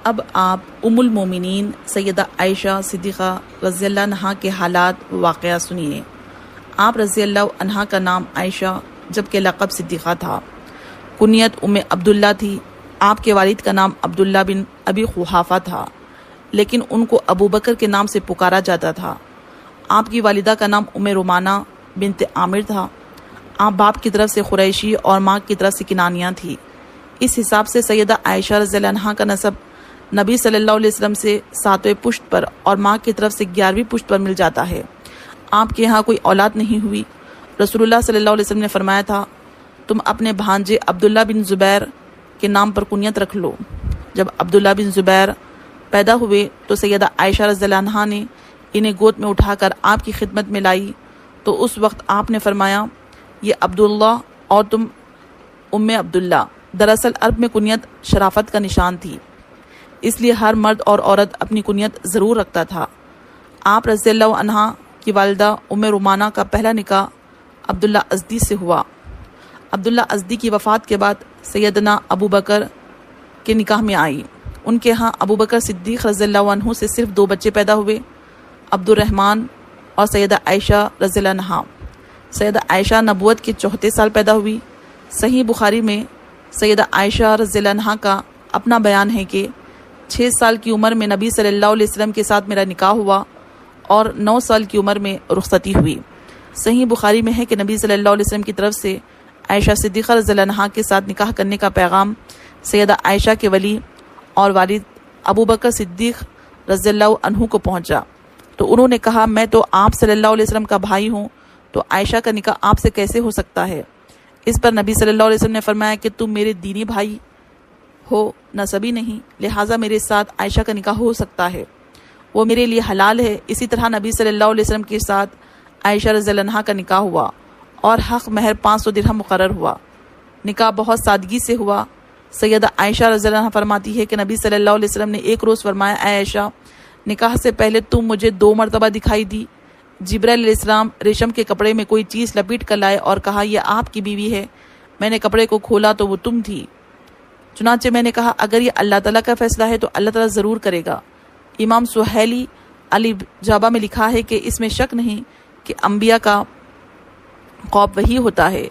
اب آپ ام المومنین سیدہ عائشہ صدیقہ رضی اللہ عنہا کے حالات واقعہ سنیے۔ آپ رضی اللہ عنہا کا نام عائشہ جبکہ لقب صدیقہ تھا۔ کنیت ام عبداللہ تھی۔ آپ کے والد کا نام عبداللہ بن ابی قحافہ تھا، لیکن ان کو ابو بکر کے نام سے پکارا جاتا تھا۔ آپ کی والدہ کا نام ام رومانہ بنت عامر تھا۔ آپ باپ کی طرف سے قریشی اور ماں کی طرف سے کنانیہ تھی۔ اس حساب سے سیدہ عائشہ رضی اللہ عنہا کا نسب نبی صلی اللہ علیہ وسلم سے 7ویں پشت پر اور ماں کی طرف سے 11ویں پشت پر مل جاتا ہے۔ آپ کے ہاں کوئی اولاد نہیں ہوئی۔ رسول اللہ صلی اللہ علیہ وسلم نے فرمایا تھا، تم اپنے بھانجے عبداللہ بن زبیر کے نام پر کنیت رکھ لو۔ جب عبداللہ بن زبیر پیدا ہوئے تو سیدہ عائشہ رضی اللہ عنہا نے انہیں گود میں اٹھا کر آپ کی خدمت میں لائی تو اس وقت آپ نے فرمایا، یہ عبداللہ اور تم ام عبداللہ۔ دراصل عرب میں کنیت شرافت کا نشان تھی، اس لیے ہر مرد اور عورت اپنی کنیت ضرور رکھتا تھا۔ آپ رضی اللہ عنہا کی والدہ ام رومانہ کا پہلا نکاح عبداللہ ازدی سے ہوا۔ عبداللہ ازدی کی وفات کے بعد سیدنا ابو بکر کے نکاح میں آئی۔ ان کے ہاں ابو بکر صدیق رضی اللہ عنہ سے صرف 2 بچے پیدا ہوئے، عبد الرحمن اور سیدہ عائشہ رضی اللہ عنہا۔ سیدہ عائشہ نبوت کے 4 سال پیدا ہوئی۔ صحیح بخاری میں سیدہ عائشہ رضی اللہ عنہا کا اپنا بیان ہے کہ 6 سال کی عمر میں نبی صلی اللہ علیہ وسلم کے ساتھ میرا نکاح ہوا اور 9 سال کی عمر میں رخصتی ہوئی۔ صحیح بخاری میں ہے کہ نبی صلی اللہ علیہ وسلم کی طرف سے عائشہ صدیقہ رضی اللہ عنہا کے ساتھ نکاح کرنے کا پیغام سیدہ عائشہ کے ولی اور والد ابو بکر صدیق رضی اللہ عنہ کو پہنچا تو انہوں نے کہا، میں تو آپ صلی اللہ علیہ وسلم کا بھائی ہوں، تو عائشہ کا نکاح آپ سے کیسے ہو سکتا ہے؟ اس پر نبی صلی اللہ علیہ وسلم نے فرمایا کہ تم میرے دینی بھائی ہو، نسبی نہیں، لہٰذا میرے ساتھ عائشہ کا نکاح ہو سکتا ہے، وہ میرے لیے حلال ہے۔ اسی طرح نبی صلی اللہ علیہ وسلم کے ساتھ عائشہ رضی اللہ عنہا کا نکاح ہوا اور حق مہر 500 درہم مقرر ہوا۔ نکاح بہت سادگی سے ہوا۔ سیدہ عائشہ رضی اللہ عنہا فرماتی ہے کہ نبی صلی اللہ علیہ وسلم نے ایک روز فرمایا، اے عائشہ، نکاح سے پہلے تم مجھے 2 مرتبہ دکھائی دی۔ جبرائیل علیہ السلام ریشم کے کپڑے میں کوئی چیز لپیٹ کر لائے اور کہا، یہ آپ کی بیوی ہے۔ میں نے کپڑے کو کھولا تو وہ تم تھی۔ چنانچہ میں نے کہا، اگر یہ اللہ تعالیٰ کا فیصلہ ہے تو اللہ تعالیٰ ضرور کرے گا۔ امام سہیلی علی جابہ میں لکھا ہے کہ اس میں شک نہیں کہ انبیاء کا خواب وہی ہوتا ہے،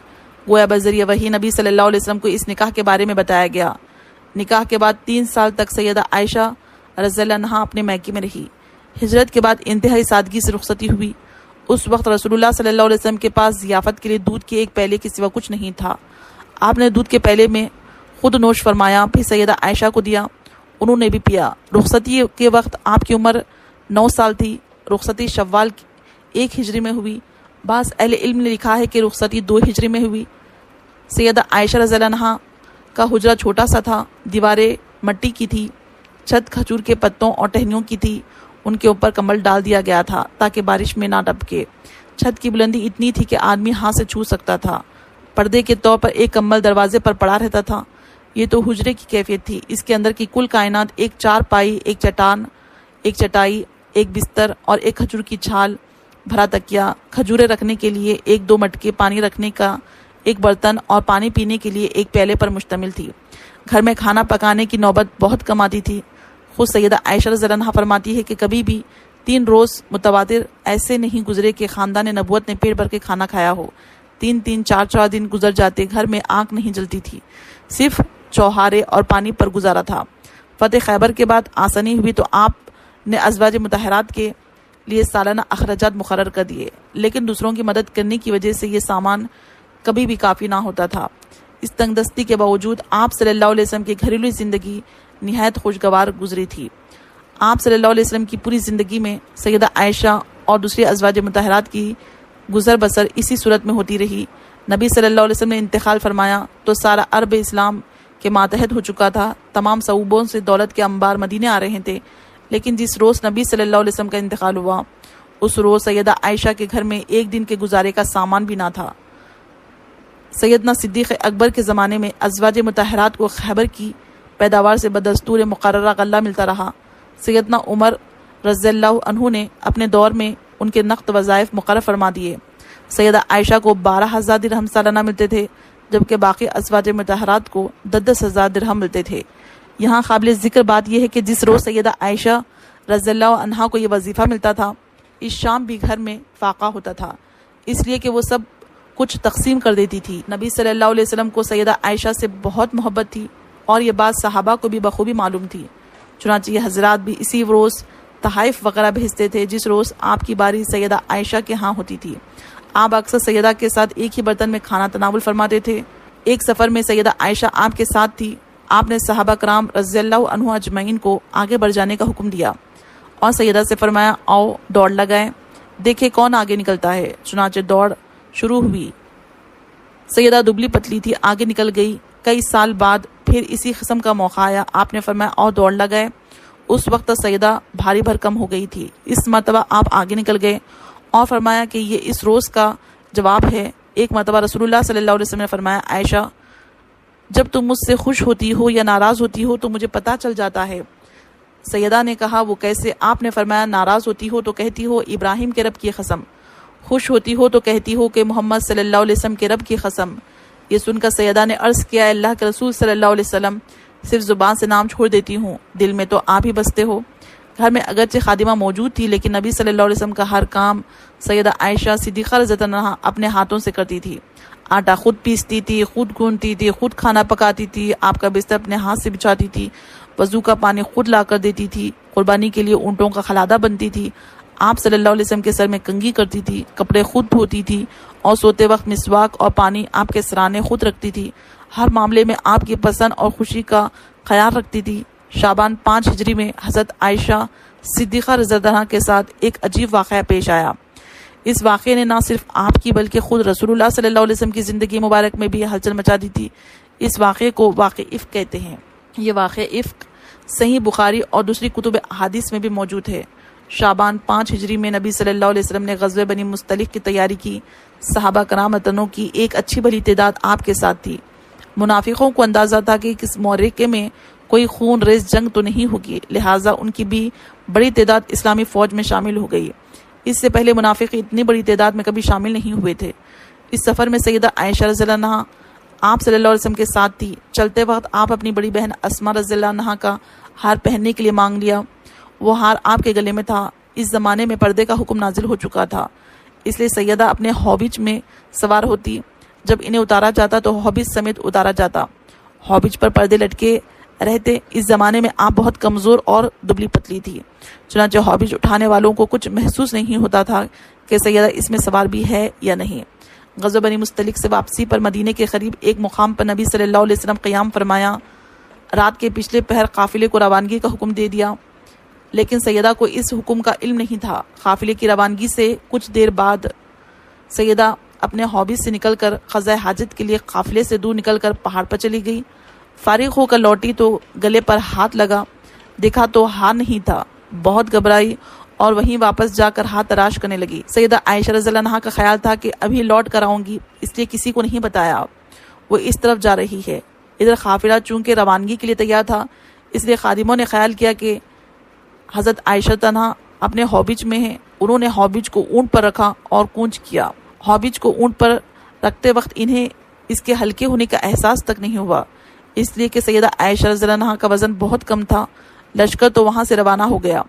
گویا بذریعہ وہی نبی صلی اللہ علیہ وسلم کو اس نکاح کے بارے میں بتایا گیا۔ نکاح کے بعد 3 سال تک سیدہ عائشہ رضی اللہ عنہا اپنے میکے میں رہی۔ ہجرت کے بعد انتہائی سادگی سے رخصتی ہوئی۔ اس وقت رسول اللہ صلی اللہ علیہ وسلم کے پاس ضیافت کے لیے دودھ کے ایک پیالے کے سوا کچھ نہیں تھا۔ آپ نے دودھ کے پیالے میں خود نوش فرمایا، پھر سیدہ عائشہ کو دیا، انہوں نے بھی پیا۔ رخصتی کے وقت آپ کی عمر 9 سال تھی۔ رخصتی شوال 1 ہجری میں ہوئی۔ بعض اہل علم نے لکھا ہے کہ رخصتی 2 ہجری میں ہوئی۔ سیدہ عائشہ رضی اللہ عنہا کا حجرہ چھوٹا سا تھا، دیواریں مٹی کی تھی، چھت کھجور کے پتوں اور ٹہنیوں کی تھی، ان کے اوپر کمبل ڈال دیا گیا تھا تاکہ بارش میں نہ ڈبکے۔ چھت کی بلندی اتنی تھی کہ آدمی ہاتھ سے چھو سکتا تھا۔ پردے کے طور پر ایک کمبل دروازے پر پڑا رہتا تھا۔ یہ تو حجرے کی کیفیت تھی۔ اس کے اندر کی کل کائنات ایک چارپائی، ایک چٹان، ایک چٹائی، ایک بستر اور ایک کھجور کی چھال بھرا تکیا، کھجوریں رکھنے کے لیے 1-2 مٹکے، پانی رکھنے کا ایک برتن اور پانی پینے کے لیے ایک پیالے پر مشتمل تھی۔ گھر میں کھانا پکانے کی نوبت بہت کم آتی تھی۔ خود سیدہ عائشہ رضی اللہ عنہا فرماتی ہے کہ کبھی بھی 3 روز متواتر ایسے نہیں گزرے کہ خاندان نبوت نے پیٹ بھر کے کھانا کھایا ہو۔ 3-3، 4-4 دن گزر جاتے، گھر میں آنکھ نہیں جلتی تھی، صرف چوہارے اور پانی پر گزارا تھا۔ فتح خیبر کے بعد آسانی ہوئی تو آپ نے ازواج مطہرات کے لیے سالانہ اخراجات مقرر کر دیے، لیکن دوسروں کی مدد کرنے کی وجہ سے یہ سامان کبھی بھی کافی نہ ہوتا تھا۔ اس تنگ دستی کے باوجود آپ صلی اللہ علیہ وسلم کی گھریلو زندگی نہایت خوشگوار گزری تھی۔ آپ صلی اللہ علیہ وسلم کی پوری زندگی میں سیدہ عائشہ اور دوسری ازواج مطہرات کی گزر بسر اسی صورت میں ہوتی رہی۔ نبی صلی اللہ علیہ وسلم نے انتقال فرمایا تو سارا عرب اسلام کے ماتحت ہو چکا تھا۔ تمام صوبوں سے دولت کے انبار مدینے آ رہے تھے، لیکن جس روز نبی صلی اللہ علیہ وسلم کا انتقال ہوا اس روز سیدہ عائشہ کے گھر میں 1 دن کے گزارے کا سامان بھی نہ تھا۔ سیدنا صدیق اکبر کے زمانے میں ازواج مطہرات کو خیبر کی پیداوار سے بدستور مقررہ غلہ ملتا رہا۔ سیدنا عمر رضی اللہ عنہ نے اپنے دور میں ان کے نقد وظائف مقرر فرما دیے۔ سیدہ عائشہ کو 12,000 درہم سالانہ ملتے تھے، جبکہ باقی ازواج مطہرات کو 10,000 درہم ملتے تھے۔ یہاں قابل ذکر بات یہ ہے کہ جس روز سیدہ عائشہ رضی اللہ عنہا کو یہ وظیفہ ملتا تھا، اس شام بھی گھر میں فاقہ ہوتا تھا، اس لیے کہ وہ سب کچھ تقسیم کر دیتی تھی۔ نبی صلی اللہ علیہ وسلم کو سیدہ عائشہ سے بہت محبت تھی اور یہ بات صحابہ کو بھی بخوبی معلوم تھی، چنانچہ یہ حضرات بھی اسی روز تحائف وغیرہ بھیجتے تھے جس روز آپ کی باری سیدہ عائشہ کے ہاں ہوتی تھی۔ آپ اکثر سیدہ کے ساتھ ایک ہی برتن میں کھانا تناول فرماتے تھے۔ ایک سفر میں سیدہ عائشہ آپ کے ساتھ تھی۔ آپ نے صحابہ کرام رضی اللہ عنہ اجمعین کو آگے بڑھ جانے کا حکم دیا اور سیدہ سے فرمایا، آؤ دوڑ لگائیں، دیکھیں کون آگے نکلتا ہے۔ چنانچہ دوڑ شروع ہوئی۔ سیدہ دبلی پتلی تھی، آگے نکل گئی۔ کئی سال بعد پھر اسی قسم کا موقع آیا، آپ نے فرمایا، آؤ دوڑ لگائے۔ اس وقت سیدہ بھاری بھرکم ہو گئی تھی، اس مرتبہ آپ آگے نکل گئے اور فرمایا کہ یہ اس روز کا جواب ہے۔ ایک مرتبہ رسول اللہ صلی اللہ علیہ وسلم نے فرمایا، عائشہ جب تم مجھ سے خوش ہوتی ہو یا ناراض ہوتی ہو تو مجھے پتہ چل جاتا ہے۔ سیدہ نے کہا، وہ کیسے؟ آپ نے فرمایا، ناراض ہوتی ہو تو کہتی ہو ابراہیم کے رب کی قسم، خوش ہوتی ہو تو کہتی ہو کہ محمد صلی اللہ علیہ وسلم کے رب کی قسم۔ یہ سن کر سیدہ نے عرض کیا، اللہ کے رسول صلی اللہ علیہ وسلم، صرف زبان سے نام چھوڑ دیتی ہوں، دل میں تو آپ ہی بستے ہو۔ گھر میں اگرچہ خادمہ موجود تھی لیکن نبی صلی اللہ علیہ وسلم کا ہر کام سیدہ عائشہ صدیقہ رضی اللہ عنہا اپنے ہاتھوں سے کرتی تھی۔ آٹا خود پیستی تھی، خود گوندتی تھی، خود کھانا پکاتی تھی، آپ کا بستر اپنے ہاتھ سے بچھاتی تھی، وضو کا پانی خود لا کر دیتی تھی، قربانی کے لیے اونٹوں کا خلادہ بنتی تھی، آپ صلی اللہ علیہ وسلم کے سر میں کنگھی کرتی تھی، کپڑے خود دھوتی تھی اور سوتے وقت مسواک اور پانی آپ کے سرانے خود رکھتی تھی، ہر معاملے میں آپ کی پسند اور خوشی کا خیال رکھتی تھی۔ شعبان 5 ہجری میں حضرت عائشہ صدیقہ رضی اللہ عنہا کے ساتھ ایک عجیب واقعہ پیش آیا۔ اس واقعے نے نہ صرف آپ کی بلکہ خود رسول اللہ صلی اللہ علیہ وسلم کی زندگی مبارک میں بھی ہلچل مچا دی تھی۔ اس واقعے کو واقع افک کہتے ہیں۔ یہ واقع افک صحیح بخاری اور دوسری کتب احادیث میں بھی موجود ہے۔ شعبان 5 ہجری میں نبی صلی اللہ علیہ وسلم نے غزوہ بنی مصطلق کی تیاری کی۔ صحابہ کرام اتنوں کی ایک اچھی بھلی تعداد آپ کے ساتھ تھی۔ منافقوں کو اندازہ تھا کہ کس معرکے میں کوئی خون ریز جنگ تو نہیں ہوگی، لہٰذا ان کی بھی بڑی تعداد اسلامی فوج میں شامل ہو گئی۔ اس سے پہلے منافق اتنی بڑی تعداد میں کبھی شامل نہیں ہوئے تھے۔ اس سفر میں سیدہ عائشہ رضی اللہ عنہا آپ صلی اللہ علیہ وسلم کے ساتھ تھی۔ چلتے وقت آپ اپنی بڑی بہن اسماء رضی اللہ عنہا کا ہار پہننے کے لیے مانگ لیا۔ وہ ہار آپ کے گلے میں تھا۔ اس زمانے میں پردے کا حکم نازل ہو چکا تھا، اس لیے سیدہ اپنے ہوبج میں سوار ہوتی۔ جب انہیں اتارا جاتا تو ہوبج سمیت اتارا جاتا، ہوبج پر پردے لٹکے رہتے۔ اس زمانے میں آپ بہت کمزور اور دبلی پتلی تھی، چنانچہ ہوبج اٹھانے والوں کو کچھ محسوس نہیں ہوتا تھا کہ سیدہ اس میں سوار بھی ہے یا نہیں۔ غزوہ بنی مصطلق سے واپسی پر مدینے کے قریب ایک مقام پر نبی صلی اللہ علیہ وسلم قیام فرمایا۔ رات کے پچھلے پہر قافلے کو روانگی کا حکم دے دیا، لیکن سیدہ کو اس حکم کا علم نہیں تھا۔ قافلے کی روانگی سے کچھ دیر بعد سیدہ اپنے ہوبج سے نکل کر قضاء حاجت کے لیے قافلے سے دور نکل کر پہاڑ پر چلی گئی۔ فارغ ہو کر لوٹی تو گلے پر ہاتھ لگا، دیکھا تو ہار نہیں تھا، بہت گھبرائی اور وہیں واپس جا کر ہاتھ تراش کرنے لگی۔ سیدہ عائشہ رضی اللہ عنہا کا خیال تھا کہ ابھی لوٹ کر آؤں گی، اس لیے کسی کو نہیں بتایا وہ اس طرف جا رہی ہے۔ ادھر قافلہ چونکہ روانگی کے لیے تیار تھا، اس لیے خادموں نے خیال کیا کہ حضرت عائشہ تنہا اپنے ہوبج میں ہیں۔ انہوں نے ہوبج کو اونٹ پر رکھا اور کونچ کیا۔ ہوبج کو اونٹ پر رکھتے وقت انہیں اس کے ہلکے ہونے کا احساس تک نہیں ہوا، اس لیے کہ سیدہ عائشہ رضی اللہ عنہا کا وزن بہت کم تھا۔ لشکر تو وہاں سے روانہ ہو گیا،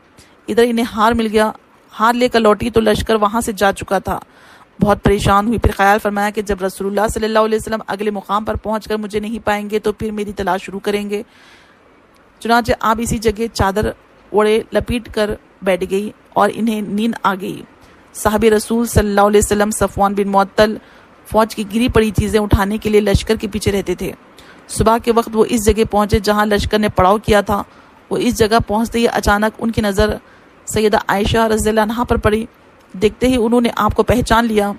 ادھر انہیں ہار مل گیا۔ ہار لے کر لوٹی تو لشکر وہاں سے جا چکا تھا، بہت پریشان ہوئی۔ پھر خیال فرمایا کہ جب رسول اللہ صلی اللہ علیہ وسلم اگلے مقام پر پہنچ کر مجھے نہیں پائیں گے تو پھر میری تلاش شروع کریں گے۔ چنانچہ آپ اسی جگہ چادر اوڑے لپیٹ کر بیٹھ گئی اور انہیں نیند آ گئی۔ صحابی رسول صلی اللہ علیہ وسلم صفوان بن معطل فوج کی گری پڑی چیزیں اٹھانے کے لیے لشکر کے پیچھے رہتے تھے۔ صبح کے وقت وہ اس جگہ پہنچے جہاں لشکر نے پڑاؤ کیا تھا۔ وہ اس جگہ پہنچتے ہی اچانک ان کی نظر سیدہ عائشہ رضی اللہ عنہا پر پڑی۔ دیکھتے ہی انہوں نے آپ کو پہچان لیا،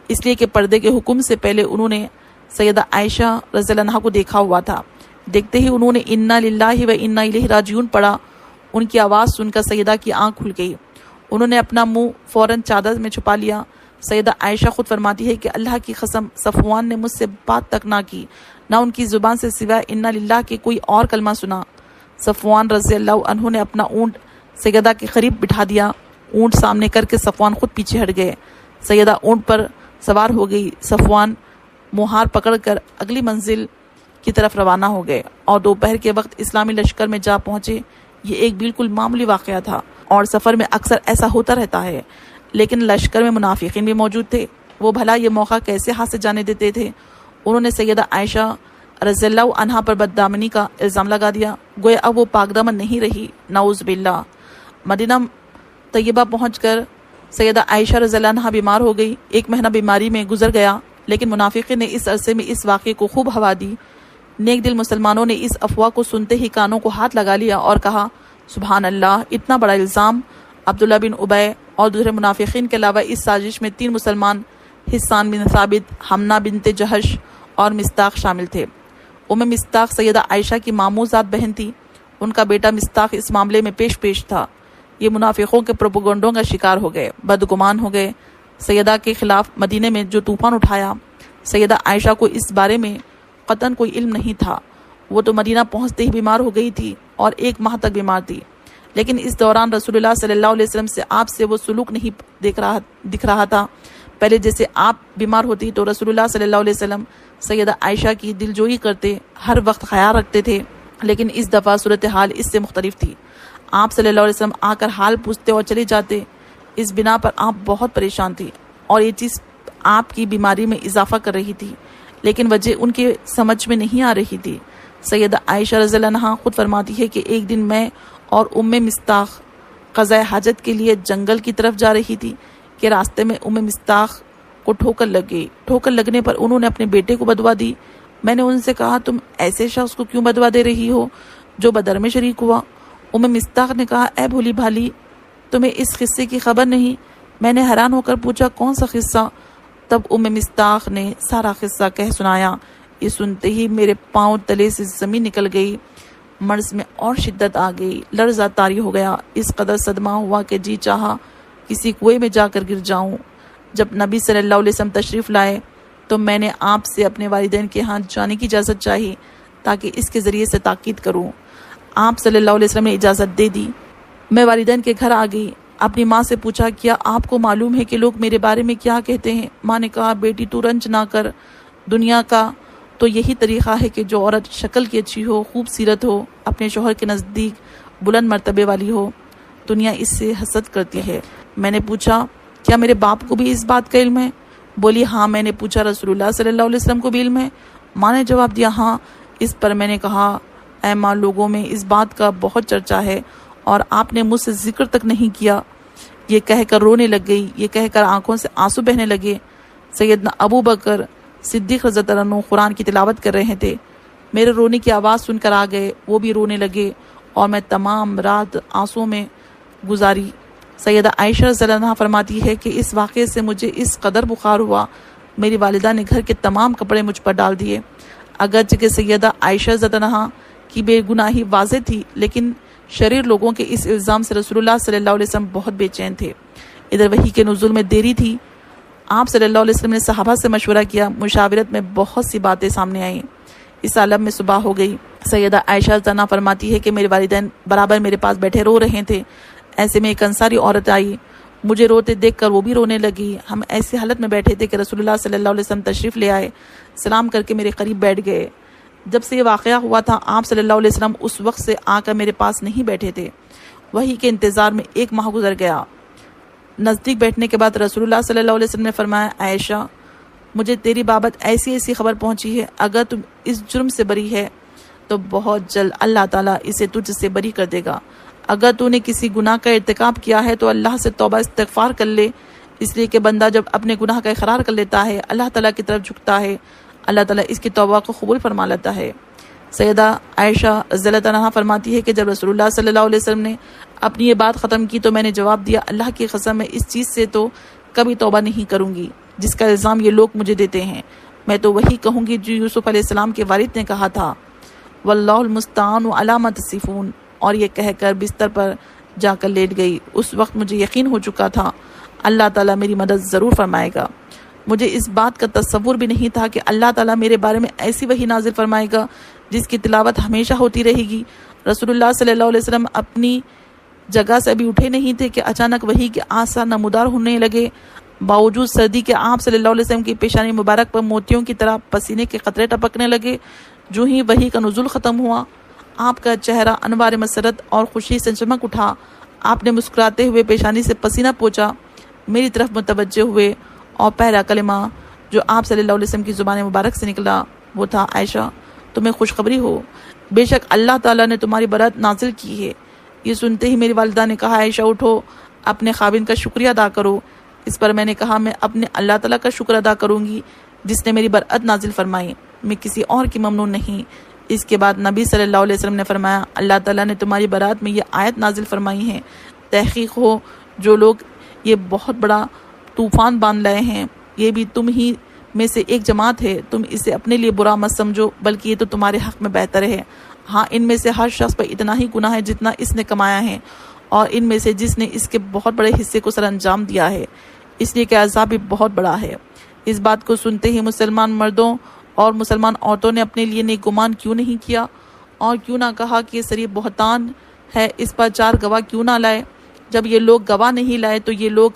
اس لیے کہ پردے کے حکم سے پہلے انہوں نے سیدہ عائشہ رضی اللہ عنہا کو دیکھا ہوا تھا۔ دیکھتے ہی انہوں نے انا للہ و انا الیہ راجعون پڑھا۔ ان کی آواز سن کر سیدہ کی آنکھ کھل گئی، انہوں نے اپنا منہ فوراً چادر میں چھپا لیا۔ سیدہ عائشہ خود فرماتی ہے کہ اللہ کی قسم صفوان نے مجھ سے بات تک نہ کی، نہ ان کی زبان سے سوائے انا للہ کے کوئی اور کلمہ سنا۔ صفوان رضی اللہ عنہ نے اپنا اونٹ سیدہ کے قریب بٹھا دیا، اونٹ سامنے کر کے صفوان خود پیچھے ہٹ گئے۔ سیدہ اونٹ پر سوار ہو گئی۔ صفوان مہار پکڑ کر اگلی منزل کی طرف روانہ ہو گئے اور دوپہر کے وقت اسلامی لشکر میں جا پہنچے۔ یہ ایک بالکل معمولی واقعہ تھا اور سفر میں اکثر ایسا ہوتا رہتا ہے، لیکن لشکر میں منافقین بھی موجود تھے۔ وہ بھلا یہ موقع کیسے ہاتھ سے جانے دیتے تھے؟ انہوں نے سیدہ عائشہ رضی اللہ عنہا پر بددامنی کا الزام لگا دیا، گویا اب وہ پاک دامن نہیں رہی، نعوذ باللہ۔ مدینہ طیبہ پہنچ کر سیدہ عائشہ رضی اللہ عنہا بیمار ہو گئی۔ 1 مہینہ بیماری میں گزر گیا، لیکن منافقین نے اس عرصے میں اس واقعے کو خوب ہوا دی۔ نیک دل مسلمانوں نے اس افواہ کو سنتے ہی کانوں کو ہاتھ لگا لیا اور کہا، سبحان اللہ، اتنا بڑا الزام! عبداللہ بن ابی اور دوسرے منافقین کے علاوہ اس سازش میں 3 مسلمان، حسان بن ثابت، حمنہ بنت جہش اور مصطاق شامل تھے۔ مصطاق سیدہ عائشہ کی ماموزاد بہن تھی۔ ان کا بیٹا مصطاق اس معاملے میں پیش تھا۔ یہ منافقوں کے پروپیگنڈوں کا شکار ہو گئے، بدگمان ہو گئے۔ سیدہ کے خلاف مدینے میں جو طوفان اٹھایا، سیدہ عائشہ کو اس بارے میں قطعاً کوئی علم نہیں تھا۔ وہ تو مدینہ پہنچتے ہی بیمار ہو گئی تھی اور 1 ماہ تک بیمار تھی، لیکن اس دوران رسول اللہ صلی اللہ علیہ وسلم سے آپ سے وہ سلوک نہیں دکھ رہا تھا۔ پہلے جیسے آپ بیمار ہوتی تو رسول اللہ صلی اللہ علیہ وسلم سیدہ عائشہ کی دلجوئی کرتے، ہر وقت خیال رکھتے تھے، لیکن اس دفعہ صورتحال اس سے مختلف تھی۔ آپ صلی اللہ علیہ وسلم آ کر حال پوچھتے اور چلے جاتے۔ اس بنا پر آپ بہت پریشان تھی اور یہ چیز آپ کی بیماری میں اضافہ کر رہی تھی، لیکن وجہ ان کے سمجھ میں نہیں آ رہی تھی۔ سیدہ عائشہ رضی اللہ عنہا خود فرماتی ہے کہ ایک دن میں اور مصطاق قضاء حاجت کے لیے جنگل کی طرف جا رہی تھی کہ راستے میں مصطاق کو ٹھوکر لگ گئی۔ ٹھوکر لگنے پر انہوں نے اپنے بیٹے کو بدوا دی۔ میں نے ان سے کہا، تم ایسے شخص کو کیوں بدوا دے رہی ہو جو بدر میں شریک ہوا؟ مصطاق نے کہا، اے بھولی بھالی، تمہیں اس قصے کی خبر نہیں؟ میں نے حیران ہو کر پوچھا، کون سا قصہ؟ تب مصطاق نے سارا قصہ کہہ سنایا۔ یہ سنتے ہی میرے پاؤں تلے سے زمین نکل گئی، مرض میں اور شدت آ گئی، لرزہ طاری ہو گیا، اس قدر صدمہ ہوا کہ جی چاہا کسی کنویں میں جا کر گر جاؤں۔ جب نبی صلی اللہ علیہ وسلم تشریف لائے تو میں نے آپ سے اپنے والدین کے ہاں جانے کی اجازت چاہی تاکہ اس کے ذریعے سے تاکید کروں۔ آپ صلی اللہ علیہ وسلم نے اجازت دے دی۔ میں والدین کے گھر آ گئی، اپنی ماں سے پوچھا، کیا آپ کو معلوم ہے کہ لوگ میرے بارے میں کیا کہتے ہیں؟ ماں نے کہا، بیٹی تو رنج نہ کر، دنیا کا تو یہی طریقہ ہے کہ جو عورت شکل کی اچھی ہو، خوبصورت ہو، اپنے شوہر کے نزدیک بلند مرتبے والی ہو، دنیا اس سے حسد کرتی ہے۔ میں نے پوچھا، کیا میرے باپ کو بھی اس بات کا علم ہے؟ بولی، ہاں۔ میں نے پوچھا، رسول اللہ صلی اللہ علیہ وسلم کو بھی علم ہے؟ ماں نے جواب دیا، ہاں۔ اس پر میں نے کہا، اے ماں، لوگوں میں اس بات کا بہت چرچا ہے اور آپ نے مجھ سے ذکر تک نہیں کیا۔ یہ کہہ کر رونے لگ گئی، یہ کہہ کر آنکھوں سے آنسو بہنے لگے۔ سیدنا ابو بکر صدیق رضی اللہ عنہ قرآن کی تلاوت کر رہے تھے، میرے رونے کی آواز سن کر آ گئے، وہ بھی رونے لگے اور میں تمام رات آنسوں میں گزاری۔ سیدہ عائشہ رضی اللہ عنہا فرماتی ہے کہ اس واقعے سے مجھے اس قدر بخار ہوا، میری والدہ نے گھر کے تمام کپڑے مجھ پر ڈال دیے۔ اگرچہ کہ سیدہ عائشہ رضی اللہ عنہا کی بے گناہی واضح تھی، لیکن شریر لوگوں کے اس الزام سے رسول اللہ صلی اللہ علیہ وسلم بہت بے چین تھے۔ ادھر وحی کے نزول میں دیری تھی۔ آپ صلی اللہ علیہ وسلم نے صحابہ سے مشورہ کیا، مشاورت میں بہت سی باتیں سامنے آئیں۔ اس عالم میں صبح ہو گئی۔ سیدہ عائشہ رضی اللہ عنہا فرماتی ہے کہ میرے والدین برابر میرے پاس بیٹھے رو رہے تھے، ایسے میں ایک انصاری عورت آئی، مجھے روتے دیکھ کر وہ بھی رونے لگی۔ ہم ایسی حالت میں بیٹھے تھے کہ رسول اللہ صلی اللہ علیہ وسلم تشریف لے آئے، سلام کر کے میرے قریب بیٹھ گئے۔ جب سے یہ واقعہ ہوا تھا، آپ صلی اللہ علیہ وسلم اس وقت سے آ کر میرے پاس نہیں بیٹھے تھے۔ وحی کے انتظار میں 1 ماہ گزر گیا۔ نزدیک بیٹھنے کے بعد رسول اللہ صلی اللہ علیہ وسلم نے فرمایا، عائشہ، مجھے تیری بابت ایسی خبر پہنچی ہے، اگر تم اس جرم سے بری ہے تو بہت جلد اللہ تعالیٰ اسے تجھ سے بری کر دے گا۔ اگر تو نے کسی گناہ کا ارتکاب کیا ہے تو اللہ سے توبہ استغفار کر لے، اس لیے کہ بندہ جب اپنے گناہ کا اقرار کر لیتا ہے، اللہ تعالیٰ کی طرف جھکتا ہے، اللہ تعالیٰ اس کی توبہ کو قبول فرما لیتا ہے۔ سیدہ عائشہ رضی اللہ عنہا فرماتی ہے کہ جب رسول اللہ صلی اللہ علیہ وسلم نے اپنی یہ بات ختم کی تو میں نے جواب دیا، اللہ کی قسم میں اس چیز سے تو کبھی توبہ نہیں کروں گی جس کا الزام یہ لوگ مجھے دیتے ہیں۔ میں تو وہی کہوں گی جو یوسف علیہ السلام کے والد نے کہا تھا، واللہ المستعان علی ما تصفون، اور یہ کہہ کر بستر پر جا کر لیٹ گئی۔ اس وقت مجھے یقین ہو چکا تھا اللہ تعالیٰ میری مدد ضرور فرمائے گا۔ مجھے اس بات کا تصور بھی نہیں تھا کہ اللہ تعالیٰ میرے بارے میں ایسی وحی نازل فرمائے گا جس کی تلاوت ہمیشہ ہوتی رہے گی۔ رسول اللہ صلی اللہ علیہ وسلم اپنی جگہ سے ابھی اٹھے نہیں تھے کہ اچانک وحی کے آثار نمودار ہونے لگے۔ باوجود سردی کے آپ صلی اللہ علیہ وسلم کی پیشانی مبارک پر موتیوں کی طرح پسینے کے قطرے ٹپکنے لگے جو ہی وحی کا نزول ختم ہوا، آپ کا چہرہ انوار مسرت اور خوشی سے چمک اٹھا۔ آپ نے مسکراتے ہوئے پیشانی سے پسینہ پوچھا، میری طرف متوجہ ہوئے، اور پہلا کلمہ جو آپ صلی اللہ علیہ وسلم کی زبان مبارک سے نکلا وہ تھا، عائشہ تمہیں خوشخبری ہو، بے شک اللہ تعالیٰ نے تمہاری برات نازل کی ہے۔ یہ سنتے ہی میری والدہ نے کہا، عائشہ اٹھو، اپنے خاوند کا شکریہ ادا کرو۔ اس پر میں نے کہا، میں اپنے اللہ تعالیٰ کا شکر ادا کروں گی جس نے میری برات نازل فرمائی، میں کسی اور کی ممنون نہیں۔ اس کے بعد نبی صلی اللہ علیہ وسلم نے فرمایا، اللہ تعالیٰ نے تمہاری برات میں یہ آیت نازل فرمائی ہے، تحقیق ہو جو لوگ یہ بہت بڑا طوفان باندھ لائے ہیں، یہ بھی تم ہی میں سے ایک جماعت ہے، تم اسے اپنے لیے برا مت سمجھو، بلکہ یہ تو تمہارے حق میں بہتر ہے۔ ہاں، ان میں سے ہر شخص پر اتنا ہی گناہ ہے جتنا اس نے کمایا ہے، اور ان میں سے جس نے اس کے بہت بڑے حصے کو سر انجام دیا ہے، اس لیے کہ عذاب بھی بہت بڑا ہے۔ اس بات کو سنتے ہی مسلمان مردوں اور مسلمان عورتوں نے اپنے لیے نیک گمان کیوں نہیں کیا، اور کیوں نہ کہا کہ یہ صریح بہتان ہے، اس پر 4 گواہ کیوں نہ لائے؟ جب یہ لوگ گواہ نہیں لائے تو یہ لوگ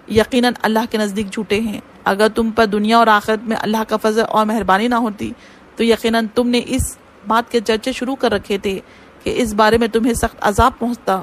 یقیناً اللہ کے نزدیک جھوٹے ہیں۔ اگر تم پر دنیا اور آخرت میں اللہ کا فضل اور مہربانی نہ ہوتی تو یقیناً تم نے اس بات کے چرچے شروع کر رکھے تھے کہ اس بارے میں تمہیں سخت عذاب پہنچتا،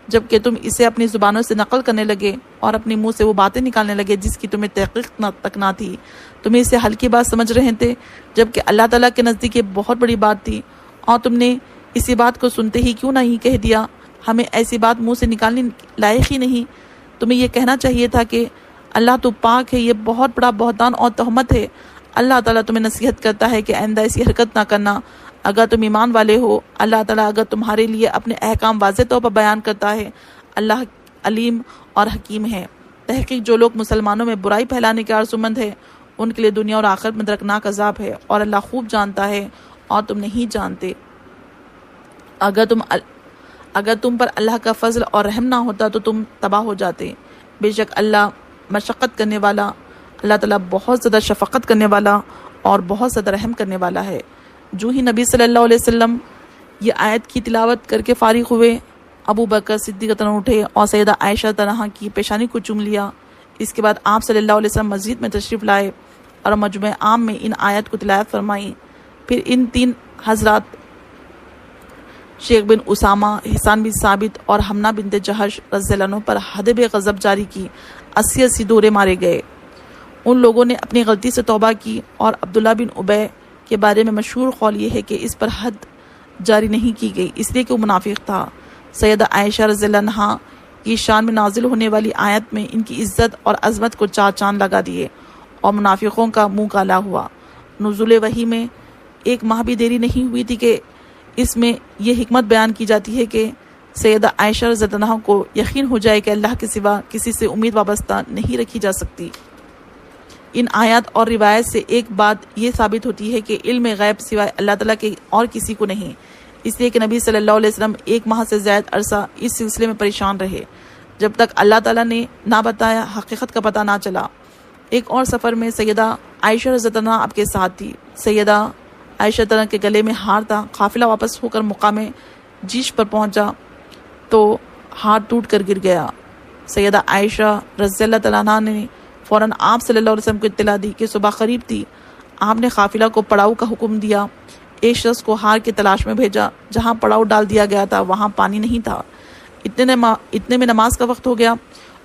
جبکہ تم اسے اپنی زبانوں سے نقل کرنے لگے اور اپنے منہ سے وہ باتیں نکالنے لگے جس کی تمہیں تحقیق تک نہ تھی۔ تمہیں اسے ہلکی بات سمجھ رہے تھے، جبکہ اللہ تعالیٰ کے نزدیک یہ بہت بڑی بات تھی، اور تم نے اسی بات کو سنتے ہی کیوں نہیں کہہ دیا، ہمیں ایسی بات منہ سے نکالنے لائق ہی نہیں۔ تمہیں یہ کہنا چاہیے تھا کہ اللہ تو پاک ہے، یہ بہت بڑا بہتان اور تہمت ہے۔ اللہ تعالیٰ تمہیں نصیحت کرتا ہے کہ آئندہ ایسی حرکت نہ کرنا اگر تم ایمان والے ہو۔ اللہ تعالیٰ اگر تمہارے لیے اپنے احکام واضح طور پر بیان کرتا ہے، اللہ علیم اور حکیم ہے۔ تحقیق جو لوگ مسلمانوں میں برائی پھیلانے کے آرزومند ہے، ان کے لیے دنیا اور آخرت میں دردناک عذاب ہے، اور اللہ خوب جانتا ہے اور تم نہیں جانتے۔ اگر تم پر اللہ کا فضل اور رحم نہ ہوتا تو تم تباہ ہو جاتے۔ بے شک اللہ مشقت کرنے والا، اللہ تعالیٰ بہت زیادہ شفقت کرنے والا اور بہت زیادہ رحم کرنے والا ہے۔ جو ہی نبی صلی اللہ علیہ وسلم یہ آیت کی تلاوت کر کے فارغ ہوئے، ابو بکر صدیق اٹھے اور سیدہ عائشہ طلحہ کی پیشانی کو چوم لیا۔ اس کے بعد آپ صلی اللہ علیہ وسلم مسجد میں تشریف لائے اور مجمع عام میں ان آیت کو تلاوت فرمائی۔ پھر ان 3 حضرات شیخ بن اسامہ، حسان بن ثابت اور حمنہ بنت جہش رضی اللہ عنہ پر حدب غضب جاری کی، 80 دورے مارے گئے۔ ان لوگوں نے اپنی غلطی سے توبہ کی، اور عبداللہ بن ابی کے بارے میں مشہور قول یہ ہے کہ اس پر حد جاری نہیں کی گئی اس لیے کہ وہ منافق تھا۔ سیدہ عائشہ رضی اللہ عنہا کی شان میں نازل ہونے والی آیت میں ان کی عزت اور عظمت کو 4 چاند لگا دیے اور منافقوں کا منہ کالا ہوا۔ نزول وحی میں 1 ماہ بھی دیری نہیں ہوئی تھی کہ اس میں یہ حکمت بیان کی جاتی ہے کہ سیدہ عائشہ رضی اللہ عنہا کو یقین ہو جائے کہ اللہ کے سوا کسی سے امید وابستہ نہیں رکھی جا سکتی۔ ان آیات اور روایت سے ایک بات یہ ثابت ہوتی ہے کہ علم غیب سوائے اللہ تعالیٰ کے اور کسی کو نہیں، اس لیے کہ نبی صلی اللہ علیہ وسلم 1 ماہ سے زائد عرصہ اس سلسلے میں پریشان رہے جب تک اللہ تعالیٰ نے نہ بتایا، حقیقت کا پتہ نہ چلا۔ ایک اور سفر میں سیدہ عائشہ رضی اللہ عنہا آپ کے ساتھ تھی۔ سیدہ عائشہ طرح کے گلے میں ہار تھا۔ قافلہ واپس ہو کر مقام جیش پر پہنچا تو ہار ٹوٹ کر گر گیا۔ سیدہ عائشہ رضی اللہ تعالیٰ عنہا نے فوراً آپ صلی اللہ علیہ وسلم کو اطلاع دی کہ صبح قریب تھی۔ آپ نے قافلہ کو پڑاؤ کا حکم دیا، ایک شخص کو ہار کی تلاش میں بھیجا۔ جہاں پڑاؤ ڈال دیا گیا تھا وہاں پانی نہیں تھا۔ اتنے میں نماز کا وقت ہو گیا۔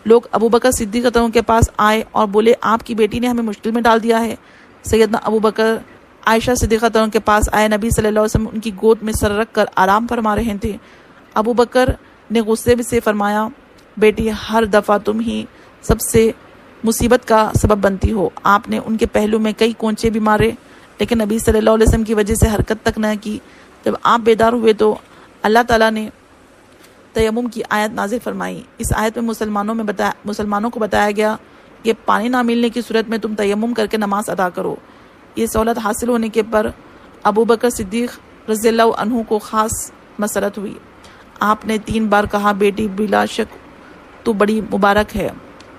لوگ ابو بکر صدیق کے پاس آئے اور بولے، آپ کی بیٹی نے ہمیں مشکل میں ڈال دیا ہے۔ سیدنا ابو بکر عائشہ صدیقہ کے پاس آئے۔ نبی صلی اللہ علیہ وسلم ان کی گود میں سر رکھ کر آرام فرما رہے تھے۔ ابو بکر نے غصے سے فرمایا، بیٹی ہر دفعہ تم ہی سب سے مصیبت کا سبب بنتی ہو۔ آپ نے ان کے پہلو میں کئی کونچے بھی مارے، لیکن نبی صلی اللہ علیہ وسلم کی وجہ سے حرکت تک نہ کی۔ جب آپ بیدار ہوئے تو اللہ تعالیٰ نے تیمم کی آیت نازل فرمائی۔ اس آیت میں مسلمانوں کو بتایا گیا کہ پانی نہ ملنے کی صورت میں تم تیمم کر کے نماز ادا کرو۔ یہ سہولت حاصل ہونے کے پر ابو بکر صدیق رضی اللہ عنہ کو خاص مسرت ہوئی۔ آپ نے 3 بار کہا، بیٹی بلا شک تو بڑی مبارک ہے۔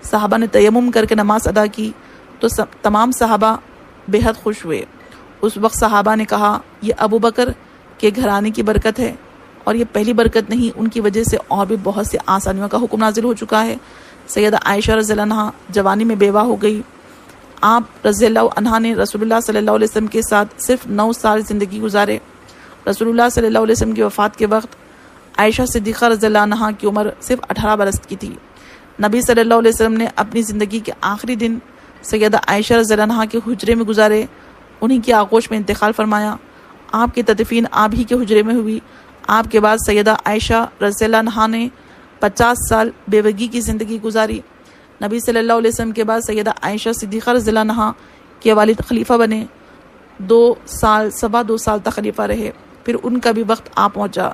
صحابہ نے تیمم کر کے نماز ادا کی تو تمام صحابہ بے حد خوش ہوئے۔ اس وقت صحابہ نے کہا، یہ ابو بکر کے گھرانے کی برکت ہے، اور یہ پہلی برکت نہیں، ان کی وجہ سے اور بھی بہت سے آسانیوں کا حکم نازل ہو چکا ہے۔ سیدہ عائشہ رضی اللہ عنہا جوانی میں بیوہ ہو گئی۔ آپ رضی اللہ عنہ نے رسول اللہ صلی اللہ علیہ وسلم کے ساتھ صرف 9 سال زندگی گزارے۔ رسول اللہ صلی اللہ علیہ وسلم کی وفات کے وقت عائشہ صدیقہ رضی اللہ عنہا کی عمر صرف 18 برس کی تھی۔ نبی صلی اللہ علیہ وسلم نے اپنی زندگی کے آخری دن سیدہ عائشہ رضی اللہ عنہا کے حجرے میں گزارے، انہی کی آغوش میں انتقال فرمایا۔ آپ کی تدفین آپ ہی کے حجرے میں ہوئی۔ آپ کے بعد سیدہ عائشہ رضی اللہ عنہا نے 50 سال بیوگی کی زندگی گزاری۔ نبی صلی اللہ علیہ وسلم کے بعد سیدہ عائشہ صدیقہ رضی اللہ عنہا کے والد خلیفہ بنے، 2.25 سال تک خلیفہ رہے، پھر ان کا بھی وقت آ پہنچا۔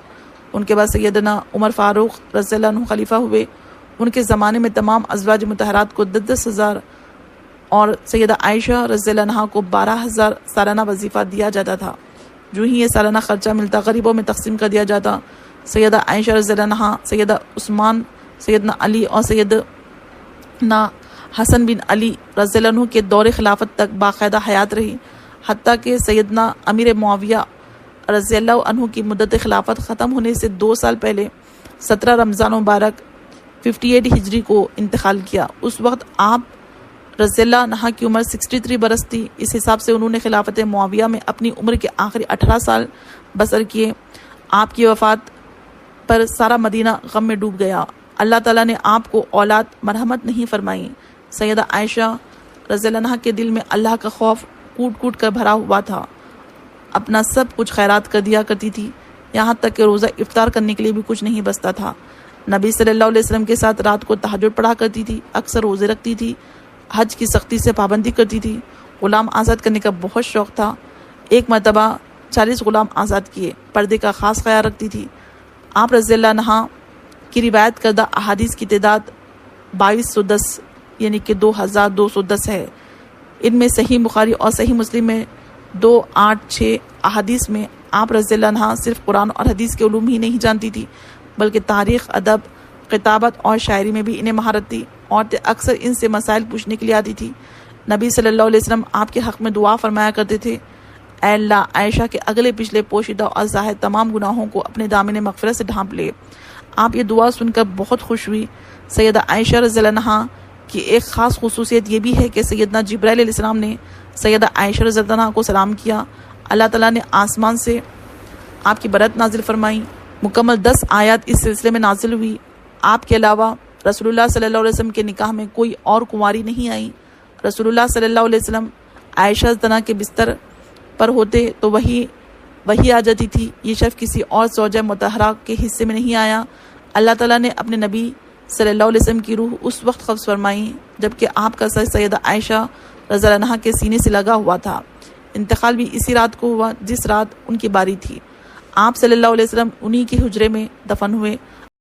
ان کے بعد سیدنا عمر فاروق رضی اللہ عنہ خلیفہ ہوئے۔ ان کے زمانے میں تمام ازواج مطہرات کو 10,000 اور سیدہ عائشہ رضی اللہ عنہا کو 12,000 سالانہ وظیفہ دیا جاتا تھا۔ جو ہی یہ سالانہ خرچہ ملتا غریبوں میں تقسیم کر دیا جاتا۔ سیدہ عائشہ رضی اللہ عنہا، سیدہ عثمان، سیدنا علی اور سیدنا حسن بن علی رضی اللہ عنہ کے دور خلافت تک باقاعدہ حیات رہی، حتیٰ کہ سیدنا امیر معاویہ رضی اللہ عنہ کی مدت خلافت ختم ہونے سے 2 سال پہلے 17 رمضان مبارک 58 ہجری کو انتقال کیا۔ اس وقت آپ رضی اللہ عنہ کی عمر 63 برس تھی۔ اس حساب سے انہوں نے خلافت معاویہ میں اپنی عمر کے آخری 18 سال بسر کیے۔ آپ کی وفات پر سارا مدینہ غم میں ڈوب گیا۔ اللہ تعالیٰ نے آپ کو اولاد مرحمت نہیں فرمائی۔ سیدہ عائشہ رضی اللہ عنہ کے دل میں اللہ کا خوف کوٹ کوٹ کر بھرا ہوا تھا۔ اپنا سب کچھ خیرات کر دیا کرتی تھی، یہاں تک کہ روزہ افطار کرنے کے لیے بھی کچھ نہیں بچتا تھا۔ نبی صلی اللہ علیہ وسلم کے ساتھ رات کو تہجد پڑھا کرتی تھی، اکثر روزے رکھتی تھی، حج کی سختی سے پابندی کرتی تھی، غلام آزاد کرنے کا بہت شوق تھا۔ ایک مرتبہ 40 غلام آزاد کیے، پردے کا خاص خیال رکھتی تھی۔ آپ رضی اللہ عنہ کی روایت کردہ احادیث کی تعداد 2210 یعنی کہ 2210 ہے۔ ان میں صحیح بخاری اور صحیح مسلم میں 286 احادیث میں آپ رضی اللہ عنہ صرف قرآن اور حدیث کے علوم ہی نہیں جانتی تھی، بلکہ تاریخ، ادب، کتابت اور شاعری میں بھی انہیں مہارت تھی۔ عورتیں اکثر ان سے مسائل پوچھنے کے لیے آتی تھی۔ نبی صلی اللہ علیہ وسلم آپ کے حق میں دعا فرمایا کرتے تھے، اے اللہ عائشہ کے اگلے پچھلے پوشیدہ اور ظاہر تمام گناہوں کو اپنے دامن مغفرت سے ڈھانپ لے۔ آپ یہ دعا سن کر بہت خوش ہوئی۔ سیدہ عائشہ رضی اللہ عنہا کی ایک خاص خصوصیت یہ بھی ہے کہ سیدنا جبرائیل علیہ السلام نے سیدہ عائشہ رضی اللہ عنہا کو سلام کیا۔ اللہ تعالیٰ نے آسمان سے آپ کی برکت نازل فرمائی۔ مکمل 10 آیات اس سلسلے میں نازل ہوئی۔ آپ کے علاوہ رسول اللہ صلی اللہ علیہ وسلم کے نکاح میں کوئی اور کنواری نہیں آئی۔ رسول اللہ صلی اللہ علیہ وسلم عائشہ رضی اللہ عنہا کے بستر پر ہوتے تو وہی آ جاتی تھی۔ یہ شرف کسی اور زوجہ مطہرہ کے حصے میں نہیں آیا۔ اللہ تعالیٰ نے اپنے نبی صلی اللہ علیہ وسلم کی روح اس وقت قبض فرمائی جبکہ آپ کا سر سیدہ عائشہ رضی اللہ عنہا کے سینے سے لگا ہوا تھا۔ انتقال بھی اسی رات کو ہوا جس رات ان کی باری تھی۔ آپ صلی اللہ علیہ وسلم انہی کے حجرے میں دفن ہوئے۔